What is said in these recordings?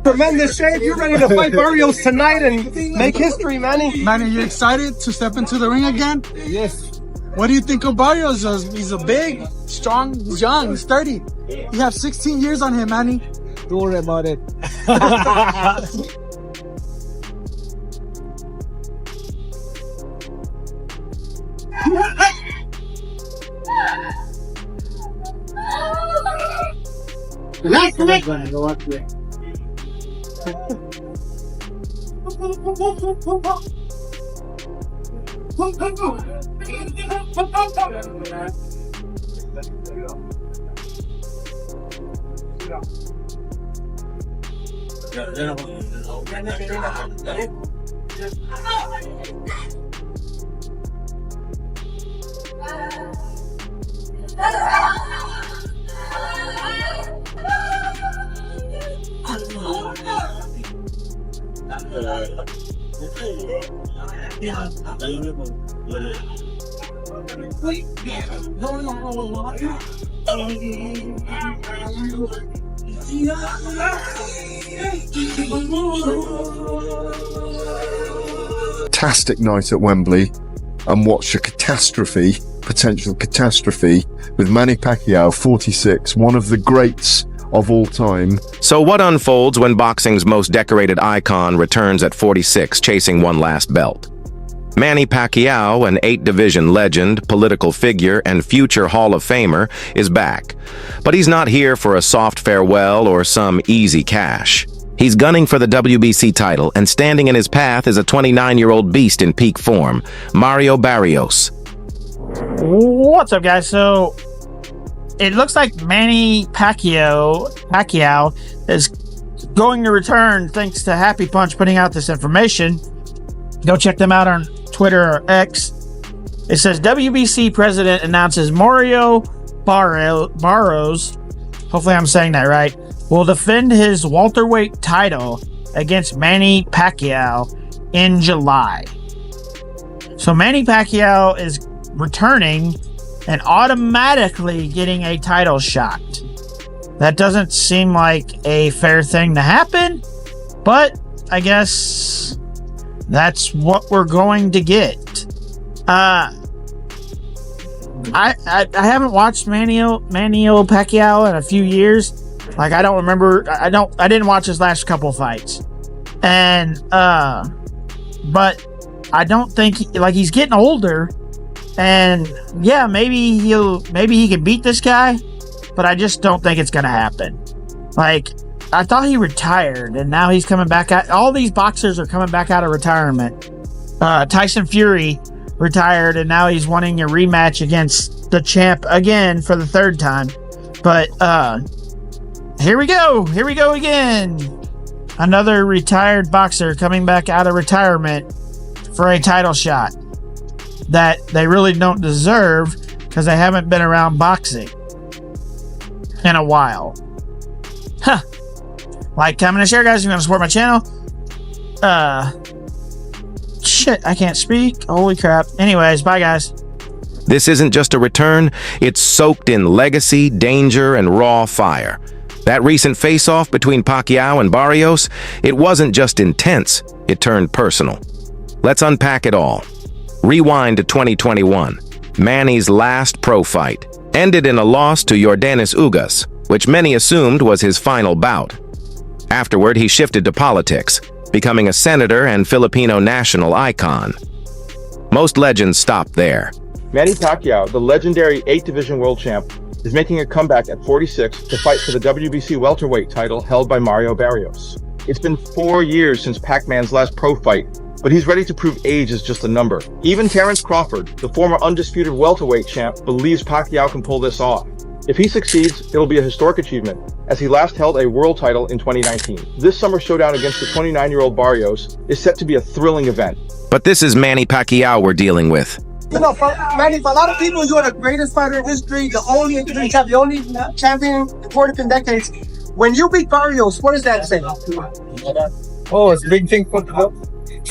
Tremendous shape. You're ready to fight Barrios tonight and make history, Manny. Manny, you excited to step into the ring again? Yes. What do you think of Barrios? He's a big, strong, he's young, he's 30. You have 16 years on him, Manny. Don't worry about it. Fantastic night at Wembley, and watch a potential catastrophe with Manny Pacquiao, 46, one of the greats of all time. So what unfolds when boxing's most decorated icon returns at 46, chasing one last belt? Manny Pacquiao, an 8-division legend, political figure, and future Hall of Famer, is back. But he's not here for a soft farewell or some easy cash. He's gunning for the WBC title, and standing in his path is a 29-year-old beast in peak form, Mario Barrios. What's up, guys? So, it looks like Manny Pacquiao is going to return thanks to Happy Punch putting out this information. Go check them out on Twitter or X. It says WBC president announces Mario Barrios, hopefully I'm saying that right, will defend his welterweight title against Manny Pacquiao in July. So Manny Pacquiao is returning and automatically getting a title shot. That doesn't seem like a fair thing to happen, but I guess that's what we're going to get. I haven't watched Manny Pacquiao in a few years. Like, I don't remember. I didn't watch his last couple fights, and but I don't think he's getting older, and yeah, maybe he can beat this guy, but I just don't think it's gonna happen. Like, I thought he retired, and now he's coming back out. All these boxers are coming back out of retirement. Tyson Fury retired, and now he's wanting a rematch against the champ again for the third time. But here we go again. Another retired boxer coming back out of retirement for a title shot that they really don't deserve because they haven't been around boxing in a while. Huh. Like, comment, and share, guys. If you want to support my channel. Shit, I can't speak. Holy crap. Anyways, bye, guys. This isn't just a return, it's soaked in legacy, danger, and raw fire. That recent face-off between Pacquiao and Barrios, it wasn't just intense, it turned personal. Let's unpack it all. Rewind to 2021. Manny's last pro fight ended in a loss to Yordenis Ugas, which many assumed was his final bout. Afterward, he shifted to politics, becoming a senator and Filipino national icon. Most legends stopped there. Manny Pacquiao, the legendary 8-division world champ, is making a comeback at 46 to fight for the WBC welterweight title held by Mario Barrios. It's been 4 years since Pac-Man's last pro fight, but he's ready to prove age is just a number. Even Terrence Crawford, the former undisputed welterweight champ, believes Pacquiao can pull this off. If he succeeds, it'll be a historic achievement, as he last held a world title in 2019. This summer showdown against the 29-year-old Barrios is set to be a thrilling event. But this is Manny Pacquiao we're dealing with. You know, Manny, for a lot of people, you're the greatest fighter in history, the only champion, the only champion in 40 decades. When you beat Barrios, what does that say? Oh, it's a big thing for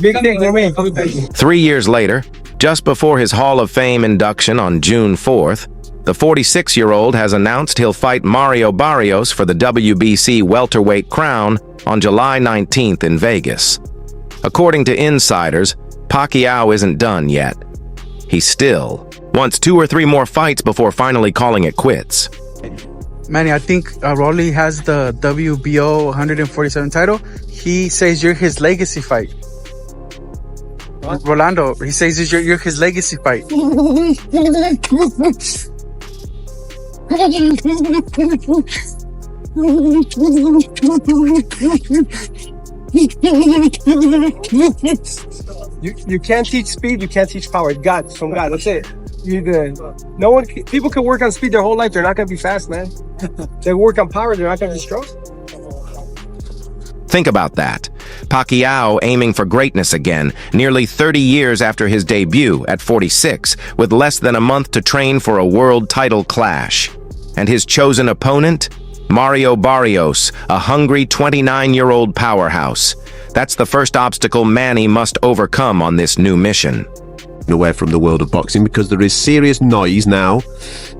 big thing for me. 3 years later, just before his Hall of Fame induction on June 4th, The 46-year-old has announced he'll fight Mario Barrios for the WBC welterweight crown on July 19th in Vegas. According to insiders, Pacquiao isn't done yet. He still wants 2 or 3 more fights before finally calling it quits. Manny, I think Rolly has the WBO 147 title. He says you're his legacy fight. Rolando, he says you're his legacy fight. You can't teach speed, you can't teach power. It's from God. That's it. People can work on speed their whole life. They're not gonna be fast, man. They work on power, they're not gonna be strong. Think about that. Pacquiao aiming for greatness again, nearly 30 years after his debut at 46, with less than a month to train for a world title clash. And his chosen opponent? Mario Barrios, a hungry 29-year-old powerhouse. That's the first obstacle Manny must overcome on this new mission. Away from the world of boxing, because there is serious noise now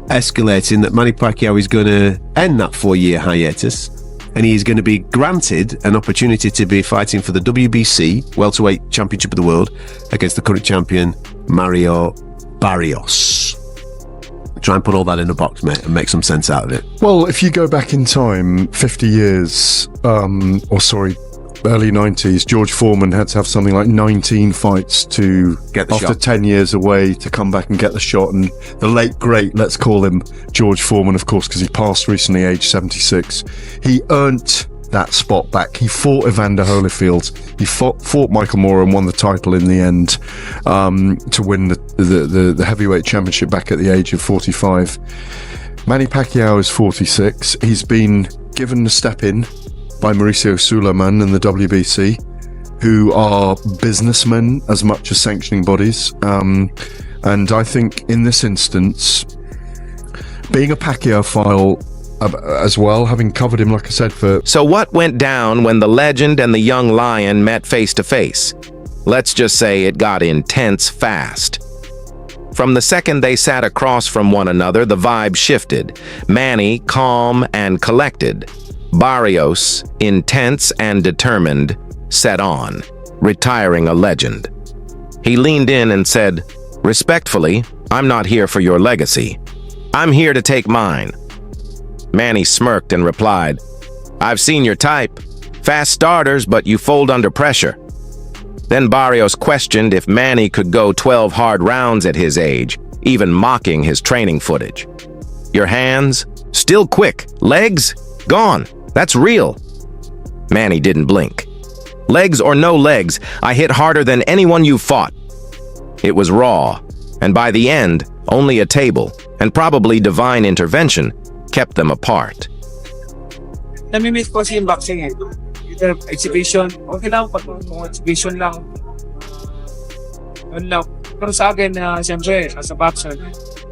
escalating that Manny Pacquiao is going to end that 4-year hiatus, and he's going to be granted an opportunity to be fighting for the WBC welterweight championship of the world against the current champion Mario Barrios. Try and put all that in a box, mate, and make some sense out of it. Well, if you go back in time 50 years, early 90s, George Foreman had to have something like 19 fights to get the after shot. 10 years away to come back and get the shot. And the late great, let's call him George Foreman, of course, because he passed recently, age 76. He earned that spot back. He fought Evander Holyfield. He fought Michael Moore and won the title in the end to win the heavyweight championship back at the age of 45. Manny Pacquiao is 46. He's been given a step in by Mauricio Suleiman and the WBC, who are businessmen as much as sanctioning bodies. And I think in this instance, being a Pacquiao file as well, having covered him, like I said, for... So what went down when the legend and the young lion met face to face? Let's just say it got intense fast. From the second they sat across from one another, the vibe shifted. Manny, calm and collected. Barrios, intense and determined, set on, retiring a legend. He leaned in and said, "Respectfully, I'm not here for your legacy. I'm here to take mine." Manny smirked and replied, "I've seen your type. Fast starters, but you fold under pressure." Then Barrios questioned if Manny could go 12 hard rounds at his age, even mocking his training footage. "Your hands? Still quick. Legs? Gone. That's real." Manny didn't blink. "Legs or no legs, I hit harder than anyone you fought." It was raw, and by the end, only a table, and probably divine intervention, kept them apart. Nami-miss ko kasi yung boxing eh. Either exhibition, okay lang, pag exhibition lang. Yun lang. Pero sa akin, siyempre, as a boxer,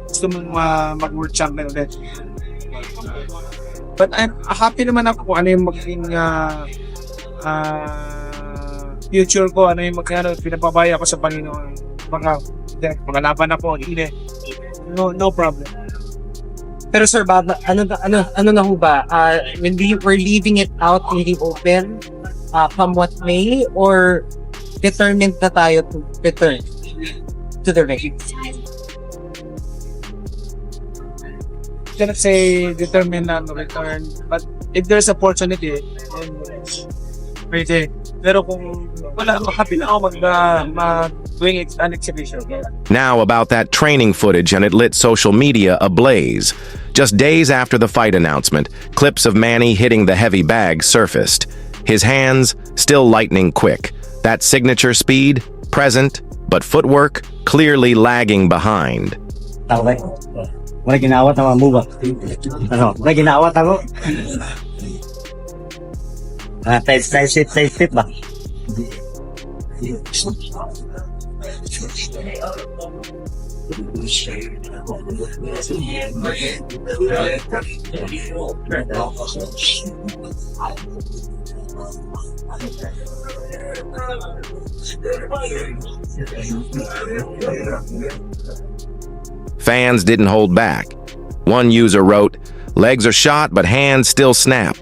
gusto mong mag-world champion ulit. But I'm happy naman ako kung ano yung magiging future ko, ano yung pinapabaya ko sa Panginoon. Mga laban ako, hindi. No problem. Pero Sir Bob, ano na ho ba? When we're leaving it out in the open, come what may, or determined na tayo to return to the ring? I cannot say determined na to return, but if there's opportunity, then pwede. Pero kung wala, happy na ako mag-doing an exhibition. Now about that training footage, and it lit social media ablaze. Just days after the fight announcement, clips of Manny hitting the heavy bag surfaced. His hands still lightning quick. That signature speed, present, but footwork clearly lagging behind. Wala ginawat na move ba? Wala ginawat ako. Tight fit ba? Fans didn't hold back. One user wrote, "Legs are shot, but hands still snap."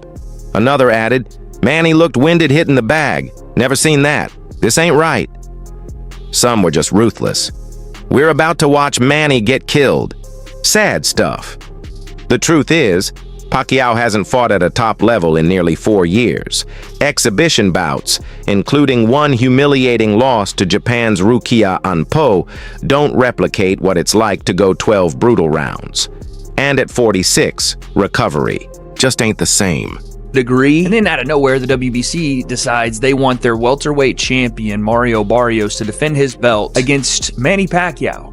Another added, "Manny looked winded hitting the bag. Never seen that. This ain't right." Some were just ruthless. We're about to watch Manny get killed. Sad stuff. The truth is, Pacquiao hasn't fought at a top level in nearly 4 years. Exhibition bouts, including one humiliating loss to Japan's Rukia Anpo, don't replicate what it's like to go 12 brutal rounds. And at 46, recovery just ain't the same. Degree. And then out of nowhere, the WBC decides they want their welterweight champion, Mario Barrios, to defend his belt against Manny Pacquiao.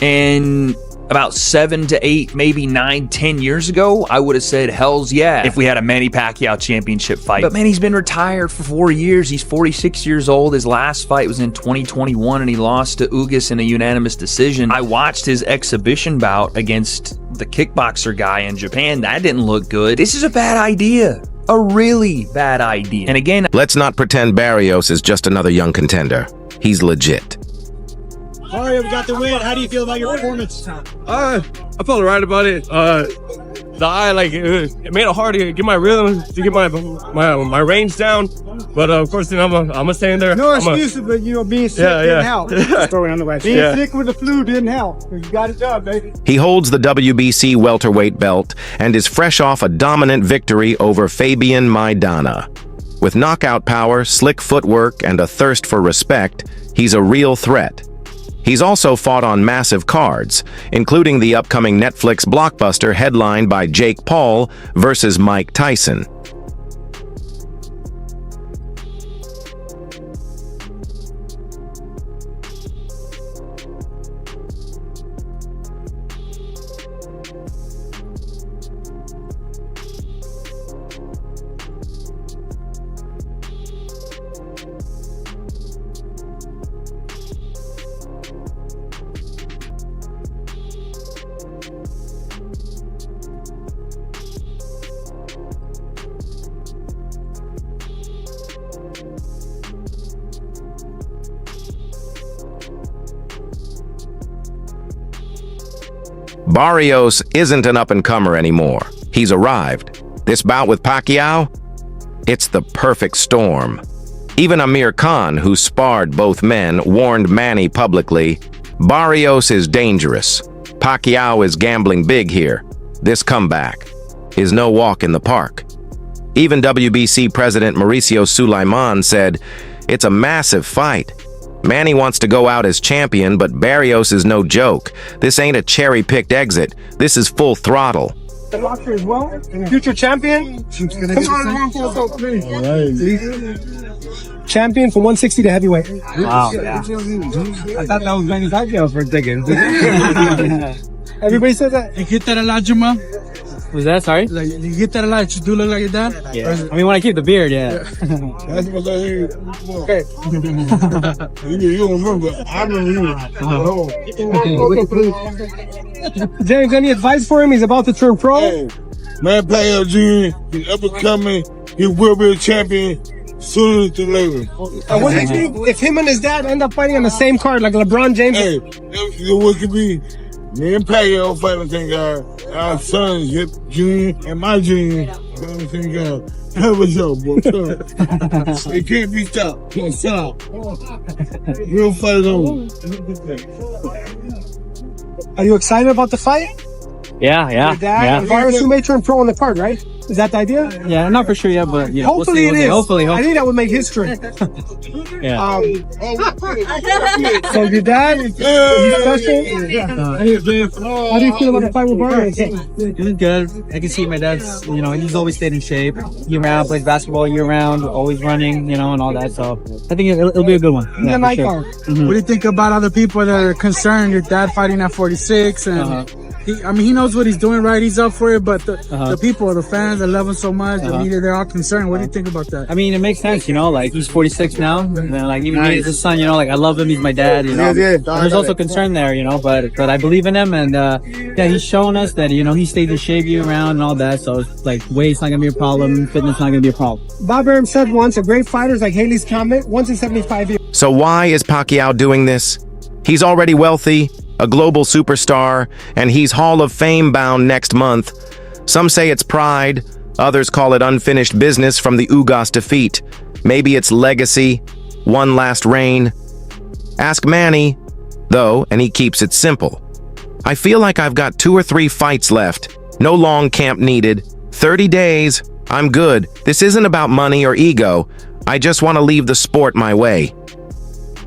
And about 7 to 8, maybe 9, 10 years ago, I would have said, hells yeah, if we had a Manny Pacquiao championship fight. But Manny's been retired for 4 years. He's 46 years old. His last fight was in 2021, and he lost to Ugas in a unanimous decision. I watched his exhibition bout against the kickboxer guy in Japan. That didn't look good. This is a bad idea. A really bad idea. And again, let's not pretend Barrios is just another young contender. He's legit. Mario, we got the win. How do you feel about your performance? I felt alright about it. The eye, like, it made it hard to get my rhythm, to get my range down. But of course, I'm gonna stay in there. No excuses, but being sick didn't help. Story on the way. Being sick with the flu didn't help. You got it done, baby. He holds the WBC welterweight belt and is fresh off a dominant victory over Fabian Maidana. With knockout power, slick footwork, and a thirst for respect, he's a real threat. He's also fought on massive cards, including the upcoming Netflix blockbuster headlined by Jake Paul versus Mike Tyson. Barrios isn't an up-and-comer anymore. He's arrived. This bout with Pacquiao? It's the perfect storm. Even Amir Khan, who sparred both men, warned Manny publicly, "Barrios is dangerous. Pacquiao is gambling big here. This comeback is no walk in the park." Even WBC President Mauricio Sulaiman said, "It's a massive fight. Manny wants to go out as champion, but Barrios is no joke. This ain't a cherry-picked exit. This is full throttle." The boxer as well, future champion. Champion from 160 to heavyweight. Wow, yeah. I thought that was Manny Pacquiao for a second. Everybody says that. You get that a lot, Jamal? Was that, sorry? Like, you get that a lot? You do look like your dad? Yeah. I mean, when I keep the beard, yeah. Okay. You remember? I remember. James, any advice for him? He's about to turn pro. Hey, man, Pacquiao Jr., he's up and coming. He will be a champion sooner than later. What do you think if him and his dad end up fighting on the same card, like LeBron James? Hey, what could be? Me and Pacquiao fighting, thank God. Our sons, Junior and my Junior, thank God. That was up, boy. It can't be stopped. Can't stop. Real fight on. Are you excited about the fight? Yeah. Your dad, Barrios, who may turn pro on the card, right? Is that the idea? Yeah, I'm not for sure yet, but Hopefully it is. Hopefully. I think that would make history. Yeah. So your dad, he's special. How do you feel about the fight with Barrios? Doing good. I can see my dad's, he's always stayed in shape. Year round, plays basketball year round, always running, and all that. So I think it'll be a good one. He's an icon. What do you think about other people that are concerned? Your dad fighting at 46, and he knows what he's doing, right? He's up for it, but the people, the fans that love him so much, the media, they're all concerned. What do you think about that? I mean, it makes sense, like he's 46 now, and then like even me as his son, like I love him. He's my dad, There's also concern there, but I believe in him, and he's shown us that he stays in shape year round and all that. So it's like weight's not gonna be a problem, fitness not gonna be a problem. Bob Arum said once, a great fighter is like Haley's Comet, once in 75 years. So why is Pacquiao doing this? He's already wealthy, a global superstar, and he's Hall of Fame bound next month. Some say it's pride, others call it unfinished business from the Ugas defeat. Maybe it's legacy, one last reign. Ask Manny, though, and he keeps it simple. I feel like I've got 2 or 3 fights left. No long camp needed. 30 days. I'm good. This isn't about money or ego. I just want to leave the sport my way.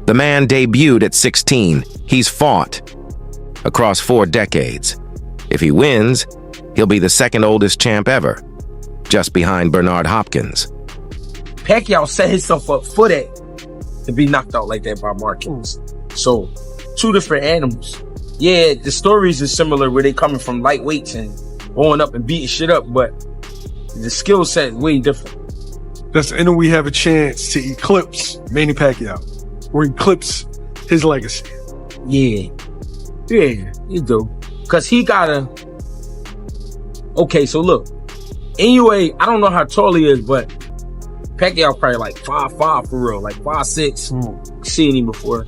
The man debuted at 16. He's fought across 4 decades. If he wins, he'll be the 2nd oldest champ ever, just behind Bernard Hopkins. Pacquiao set himself up for that, to be knocked out like that by Marquez. So, 2 different animals. Yeah, the stories are similar where they coming from lightweights and going up and beating shit up, but the skill set is way different. And we have a chance to eclipse Manny Pacquiao, or eclipse his legacy. Yeah, you do. Cause he gotta. Okay, so look, anyway, I don't know how tall he is, but Pacquiao probably like 5'5" for real, like 5'6". Seen him before.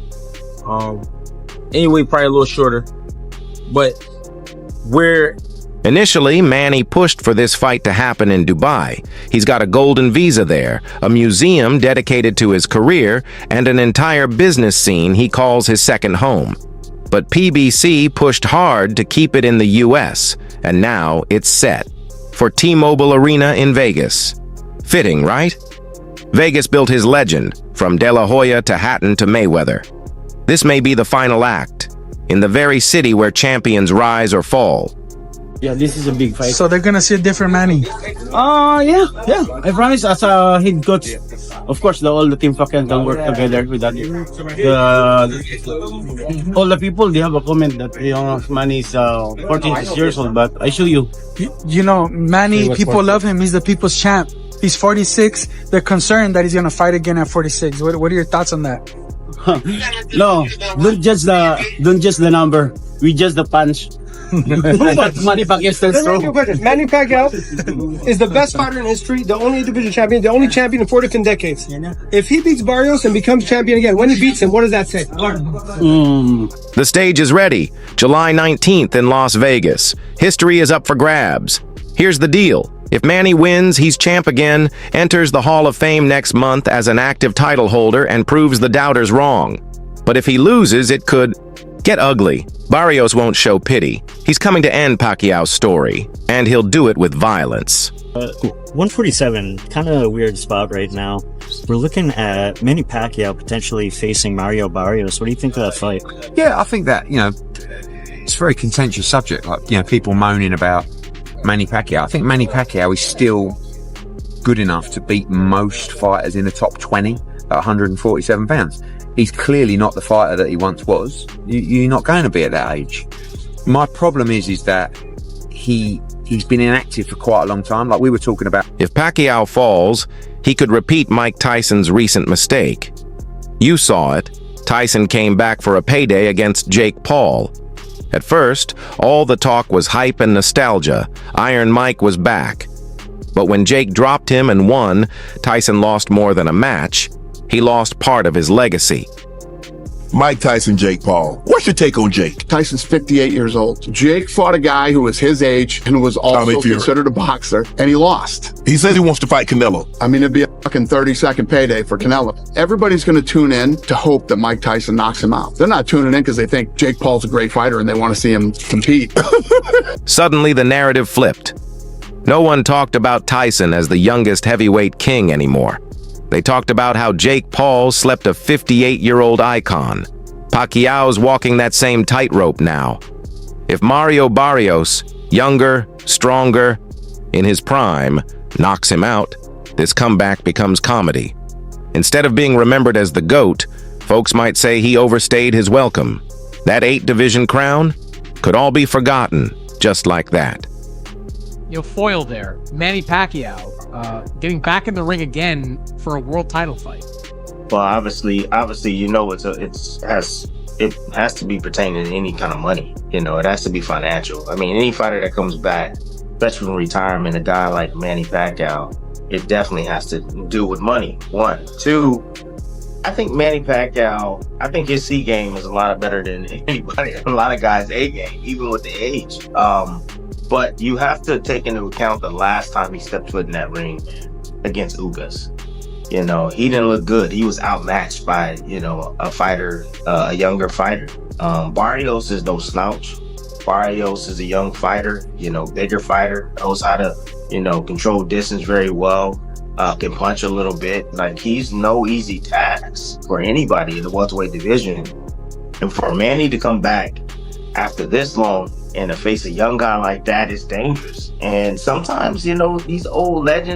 Anyway, probably a little shorter, but where. Initially, Manny pushed for this fight to happen in Dubai. He's got a golden visa there, a museum dedicated to his career, and an entire business scene he calls his second home. But PBC pushed hard to keep it in the US, and now it's set for T-Mobile Arena in Vegas. Fitting, right? Vegas built his legend, from De La Hoya to Hatton to Mayweather. This may be the final act, in the very city where champions rise or fall. Yeah, this is a big fight. So they're gonna see a different Manny. Yeah. I promise as a head coach, of course, all the team fucking can work together with that. All the people, they have a comment that, Manny is 14 years old, but I show you. You know, Manny, people love him. He's the people's champ. He's 46. They're concerned that he's gonna fight again at 46. What are your thoughts on that? No, don't judge the number. We judge the punch. Manny Pacquiao still strong. Manny Pacquiao is the best fighter in history, the only division champion, the only champion in 4 different decades. If he beats Barrios and becomes champion again, when he beats him, what does that say? The stage is ready. July 19th in Las Vegas. History is up for grabs. Here's the deal. If Manny wins, he's champ again, enters the Hall of Fame next month as an active title holder, and proves the doubters wrong. But if he loses, it could get ugly. Barrios won't show pity. He's coming to end Pacquiao's story, and he'll do it with violence. 147, kind of a weird spot right now. We're looking at Manny Pacquiao potentially facing Mario Barrios. What do you think of that fight? Yeah, I think that, it's a very contentious subject. Like, people moaning about Manny Pacquiao. I think Manny Pacquiao is still good enough to beat most fighters in the top 20 at 147 pounds. He's clearly not the fighter that he once was. You're not going to be at that age. My problem is that he's been inactive for quite a long time, like we were talking about. If Pacquiao falls, he could repeat Mike Tyson's recent mistake. You saw it. Tyson came back for a payday against Jake Paul. At first, all the talk was hype and nostalgia. Iron Mike was back. But when Jake dropped him and won, Tyson lost more than a match. He lost part of his legacy. Mike Tyson, Jake Paul. What's your take on Jake? Tyson's 58 years old. Jake fought a guy who was his age and was also considered a boxer, and he lost. He says he wants to fight Canelo. I mean, it'd be a fucking 30-second payday for Canelo. Everybody's going to tune in to hope that Mike Tyson knocks him out. They're not tuning in because they think Jake Paul's a great fighter and they want to see him compete. Suddenly, the narrative flipped. No one talked about Tyson as the youngest heavyweight king anymore. They talked about how Jake Paul slept a 58-year-old icon. Pacquiao's walking that same tightrope now. If Mario Barrios, younger, stronger, in his prime, knocks him out, this comeback becomes comedy. Instead of being remembered as the GOAT, folks might say he overstayed his welcome. That 8-division crown could all be forgotten, just like that. Foil there, Manny Pacquiao, getting back in the ring again for a world title fight. Well, obviously, it has to be pertaining to any kind of money. It has to be financial. I mean, any fighter that comes back, especially from retirement, a guy like Manny Pacquiao, it definitely has to do with money. 1, 2. I think Manny Pacquiao, I think his C game is a lot better than anybody, a lot of guys' A game, even with the age. But you have to take into account the last time he stepped foot in that ring against Ugas. You know, he didn't look good. He was outmatched by, you know, a fighter, a younger fighter. Barrios is no slouch. Barrios is a young fighter, you know, bigger fighter, knows how to, you know, control distance very well, can punch a little bit. Like, he's no easy task for anybody in the welterweight division. And for Manny to come back after this long and to face a young guy like that is dangerous. And sometimes, you know, these old legends